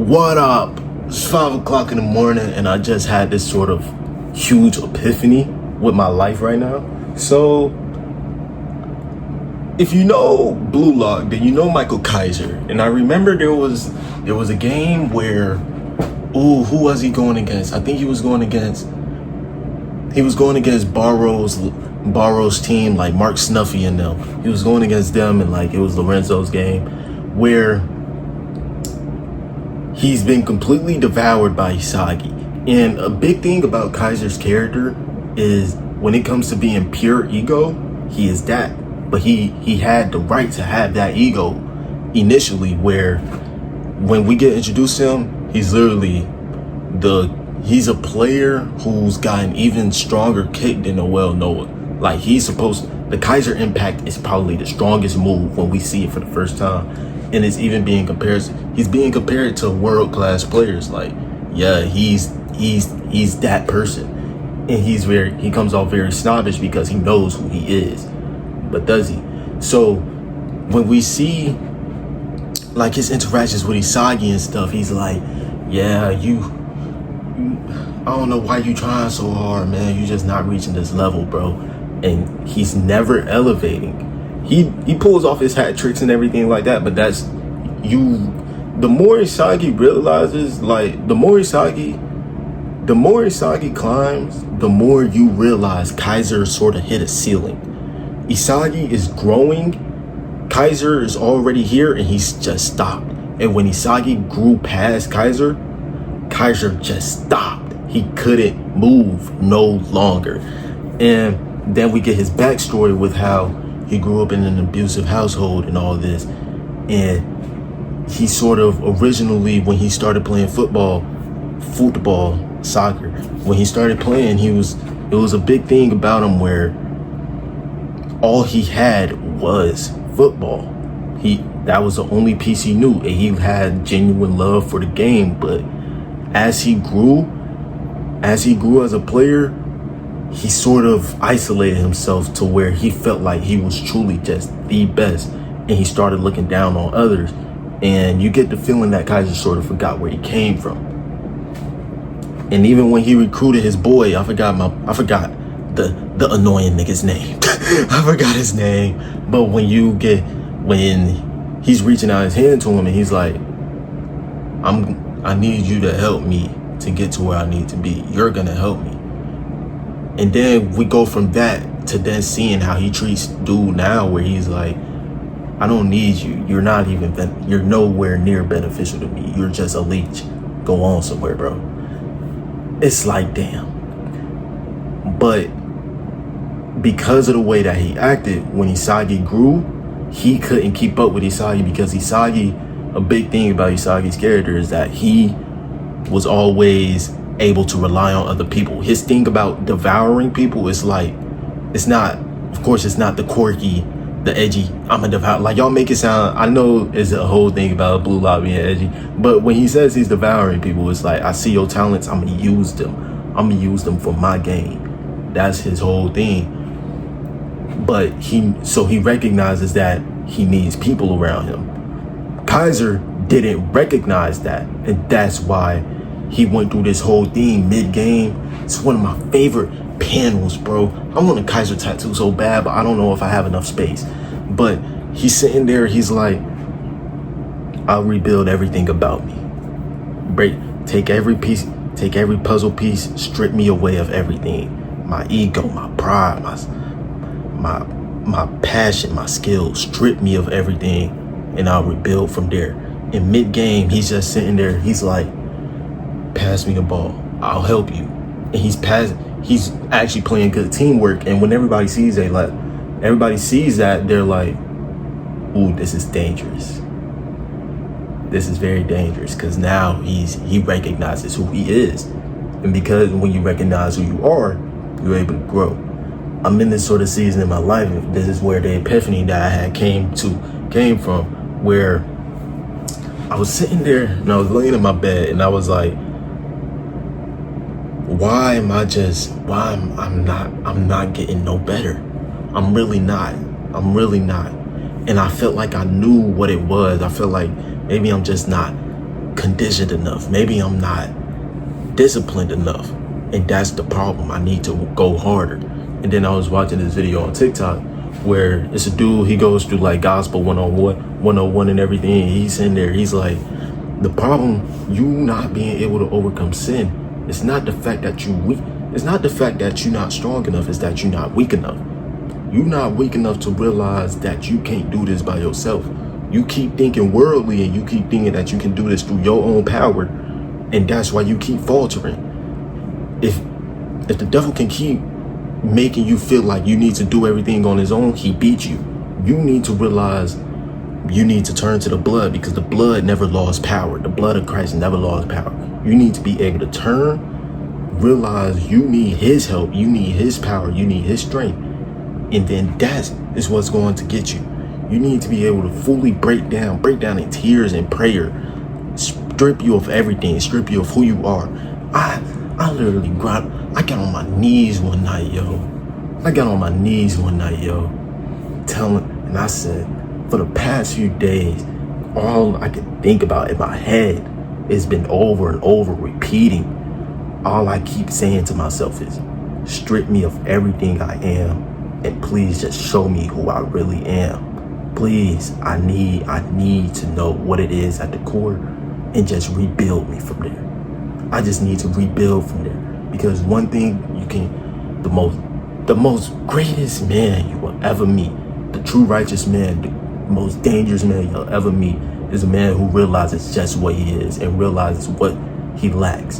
What up? It's 5 o'clock in the morning and I just had this sort of huge epiphany with my life right now. So, if you know Blue Lock, then you know Michael Kaiser. And I remember there was a game where, who was he going against? I think he was going against Barrow's team, like Mark Snuffy and them. He was going against them, and like it was Lorenzo's game, where he's been completely devoured by Isagi. And a big thing about Kaiser's character is when it comes to being pure ego, he is that. But he had the right to have that ego initially, where when we get introduced to him, he's literally he's a player who's got an even stronger kick than Noel Noah. Like the Kaiser impact is probably the strongest move when we see it for the first time. And it's even he's being compared to world-class players. Like, yeah, he's that person. And he comes off very snobbish because he knows who he is. But does he? So when we see like his interactions with Isagi and stuff, he's like, yeah, I don't know why you trying so hard, man. You just not reaching this level, bro. And he's never elevating. He pulls off his hat tricks and everything like that, but the more Isagi realizes, like, the more Isagi climbs, the more you realize Kaiser sort of hit a ceiling. Isagi is growing, Kaiser is already here, and he's just stopped. And when Isagi grew past Kaiser just stopped. He couldn't move no longer. And then we get his backstory with how he grew up in an abusive household and all this. And he sort of originally, when he started playing football, soccer, when he started playing, it was a big thing about him where all he had was football. That was the only piece he knew, and he had genuine love for the game. But as he grew as a player, he sort of isolated himself to where he felt like he was truly just the best, and he started looking down on others. And you get the feeling that Kaiser sort of forgot where he came from. And even when he recruited his boy, I forgot the annoying nigga's name. I forgot his name. But when he's reaching out his hand to him and he's like, I need you to help me to get to where I need to be. You're gonna help me. And then we go from that to then seeing how he treats dude now, where he's like, I don't need you. You're nowhere near beneficial to me. You're just a leech. Go on somewhere, bro. It's like, damn. But because of the way that he acted, when Isagi grew, he couldn't keep up with Isagi, because a big thing about Isagi's character is that he was always able to rely on other people. His thing about devouring people is like, it's not the quirky, the edgy, I'm a devour. Like, y'all make it sound, I know it's a whole thing about Blue Lock being edgy, but when he says he's devouring people, it's like, I see your talents, I'm gonna use them for my game. That's his whole thing. But he recognizes that he needs people around him. Kaiser didn't recognize that, and that's why he went through this whole thing mid-game. It's one of my favorite panels, bro. I want a Kaiser tattoo so bad, but I don't know if I have enough space. But he's sitting there, he's like, I'll rebuild everything about me. Take every puzzle piece, strip me away of everything. My ego, my pride, my passion, my skill, strip me of everything, and I'll rebuild from there. In mid-game, he's just sitting there, he's like, pass me the ball, I'll help you. And he's actually playing good teamwork. And when everybody sees that, they're like, ooh, this is dangerous. This is very dangerous, because now he recognizes who he is. And because when you recognize who you are, you're able to grow. I'm in this sort of season in my life, and this is where the epiphany that I had came from, where I was sitting there and I was laying in my bed and I was like, I'm not getting no better. I'm really not. And I felt like I knew what it was. I felt like maybe I'm just not conditioned enough. Maybe I'm not disciplined enough. And that's the problem. I need to go harder. And then I was watching this video on TikTok where it's a dude, he goes through like gospel 101 and everything. He's in there, he's like, the problem, you not being able to overcome sin, it's not the fact that you weak. It's not the fact that you're not strong enough, it's that you're not weak enough. You're not weak enough to realize that you can't do this by yourself. You keep thinking worldly and you keep thinking that you can do this through your own power. And that's why you keep faltering. If the devil can keep making you feel like you need to do everything on his own, he beat you. You need to realize you need to turn to the blood, because the blood never lost power. The blood of Christ never lost power. You need to be able to turn, realize you need his help, you need his power, you need his strength. And then that is what's going to get you. You need to be able to fully break down in tears and prayer, strip you of everything, strip you of who you are. I literally I got on my knees one night, yo. And I said, for the past few days, all I can think about in my head has been over and over repeating. All I keep saying to myself is, strip me of everything I am, and please just show me who I really am. Please, I need to know what it is at the core, and just rebuild me from there. I just need to rebuild from there. Because one thing you can, the most greatest man you will ever meet, the true righteous man, the most dangerous man you'll ever meet, is a man who realizes just what he is and realizes what he lacks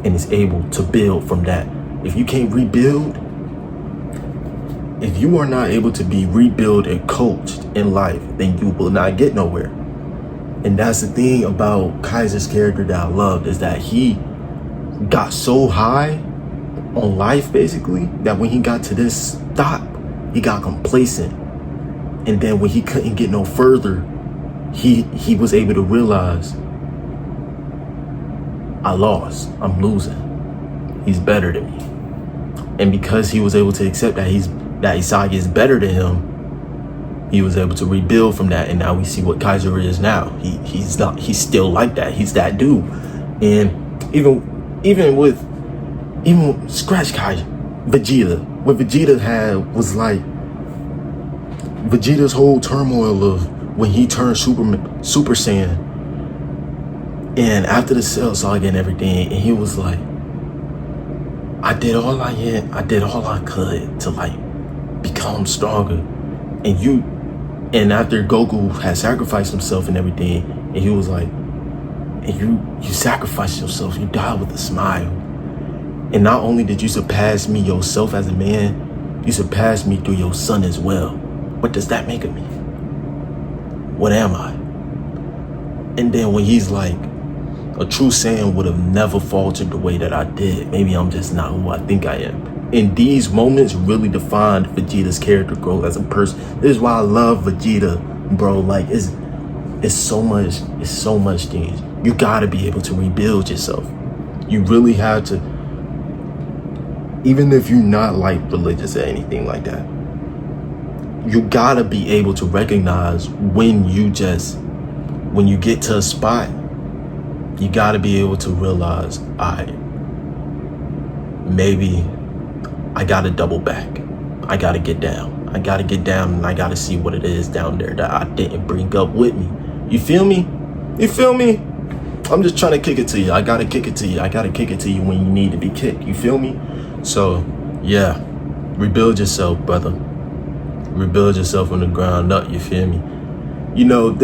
and is able to build from that. If you can't rebuild, if you are not able to be rebuilt and coached in life, then you will not get nowhere. And that's the thing about Kaiser's character that I loved, is that he got so high on life, basically, that when he got to this stop, he got complacent. And then when he couldn't get no further, he was able to realize, I lost, I'm losing. He's better than me. And because he was able to accept that Isagi is better than him, he was able to rebuild from that. And now we see what Kaiser is now. He's still like that. He's that dude. And even with scratch Kaiser, Vegeta, what Vegeta had was like Vegeta's whole turmoil of when he turned Super Saiyan, and after the Cell Saga and everything, and he was like, I did all I could to like become stronger, and after Goku had sacrificed himself and everything, and he was like, and you sacrificed yourself, you died with a smile. And not only did you surpass me yourself as a man, you surpassed me through your son as well. What does that make of me? What am I? And then when he's like, a true Saiyan would have never faltered the way that I did. Maybe I'm just not who I think I am. And these moments really defined Vegeta's character growth as a person. This is why I love Vegeta, bro. Like, it's so much things. You gotta be able to rebuild yourself. You really have to, even if you're not like religious or anything like that, you gotta be able to recognize when you get to a spot, you gotta be able to realize, maybe I gotta double back. I gotta get down. And I gotta see what it is down there that I didn't bring up with me. You feel me? I'm just trying to kick it to you. I gotta kick it to you when you need to be kicked. You feel me? So, yeah. Rebuild yourself, brother. Rebuild yourself from the ground up, you feel me? You know,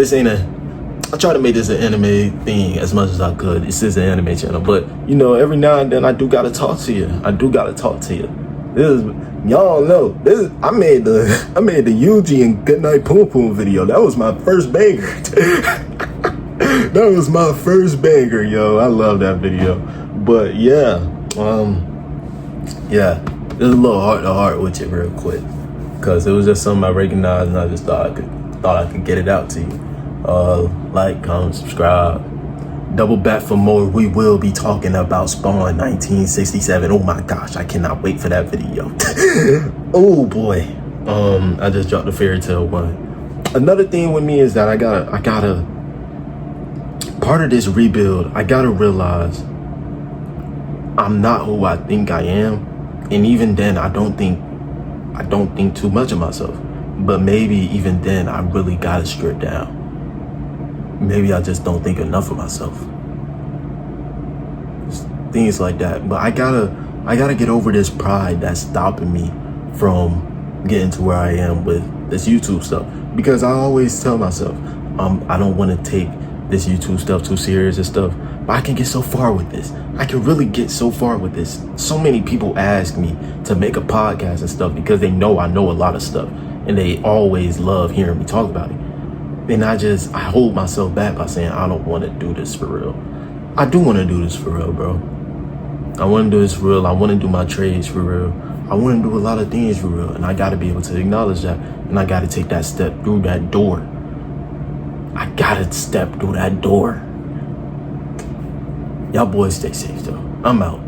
I try to make this an anime thing as much as I could. This is an anime channel, but you know, every now and then I do gotta talk to you. Y'all know, I made the Yuji and Goodnight Poom Poom video. That was my first banger. That was my first banger, yo. I love that video. But yeah, there's a little heart to heart with you real quick, because it was just something I recognized, and I just thought I could get it out to you. Like, comment, subscribe. Double back for more. We will be talking about Spawn 1967. Oh my gosh, I cannot wait for that video. Oh boy. I just dropped the fairy tale one. Another thing with me is that I gotta part of this rebuild, I gotta realize I'm not who I think I am. And even then, I don't think too much of myself. But maybe even then, I really gotta strip down. Maybe I just don't think enough of myself. Things like that. But I gotta get over this pride that's stopping me from getting to where I am with this YouTube stuff. Because I always tell myself, I don't want to take this YouTube stuff too serious and stuff. But I can get so far with this. I can really get so far with this. So many people ask me to make a podcast and stuff because they know I know a lot of stuff. And they always love hearing me talk about it. And I hold myself back by saying I don't want to do this for real. I do want to do this for real, bro. I want to do this for real. I want to do my trades for real. I want to do a lot of things for real. And I got to be able to acknowledge that. And I got to take that step through that door. I got to step through that door. Y'all boys stay safe, though. I'm out.